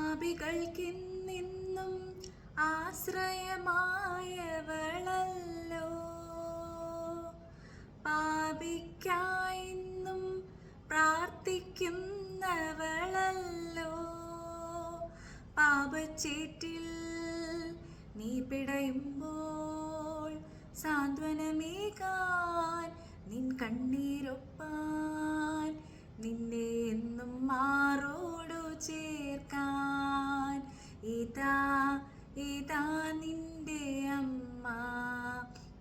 പാപികൾക്കിന്നെന്നും ആശ്രയമായവളല്ലോ. പാപിക്കായെന്നും പ്രാർത്ഥിക്കുന്നവളല്ലോ. പാപച്ചേറ്റിൽ നീ പിടയുമ്പോൾ സാന്ത്വനമേകാൻ നിൻ കണ്ണീരൊപ്പാൻ നിന്നെ എന്നും മാറോടു ചേർക്കാൻ ഇതാ ഇതാ നിന്റെ അമ്മ,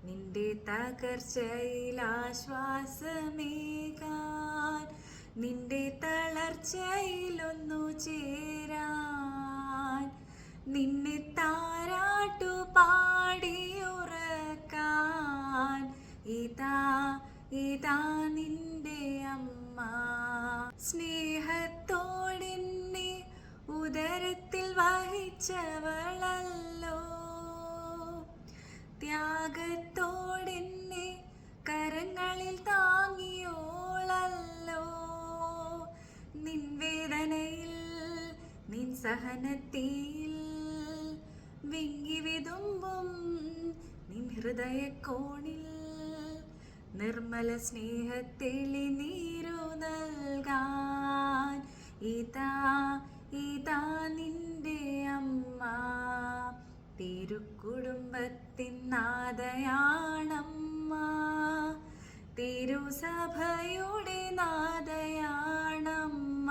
നിന്റെ തകർച്ചയിൽ ആശ്വാസമേകാൻ, നിന്റെ തളർച്ചയിലൊന്നു ചേരാൻ, നിന്നെ താരാട്ടു പാടിയുറക്കാൻ ഇതാ ഇതാ നിന്റെ അമ്മ. സ്നേഹത്തോടെന്നെ ഉദരത്തിൽ വഹിച്ചവളല്ലോ. ത്യാഗത്തോടെന്നെ കരങ്ങളിൽ താങ്ങിയോളല്ലോ. നിൻ വേദനയിൽ നിൻ സഹനത്തിൽ വിങ്ങി വിതുമ്പും നിൻ ഹൃദയക്കോണിൽ നിർമ്മല സ്നേഹത്തെളി നീരു നൽകാൻ ഇതാ ഇതാ നിന്റെ അമ്മ. തിരുക്കുടുംബത്തിൻ നാഥയാണമ്മ, തിരുസഭയുടെ നാഥയാണമ്മ,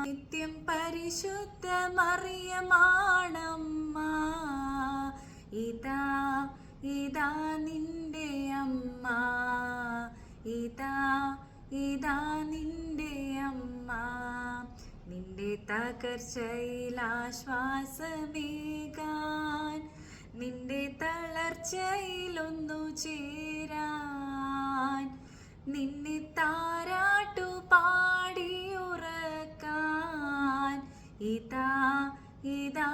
നിത്യം പരിശുദ്ധ മറിയമാണമ്മ. ഇതാ ഇതാ നിന്റെ അമ്മ, ഇതാ ഇതാ നിന്റെ അമ്മ. നിന്റെ തകർച്ചയിൽ ആശ്വാസമേകാൻ, നിന്റെ തളർച്ചയിലൊന്നു ചേരാൻ, നിന്നെ താരാട്ടു പാടിയുറക്കാൻ ഇതാ ഇതാ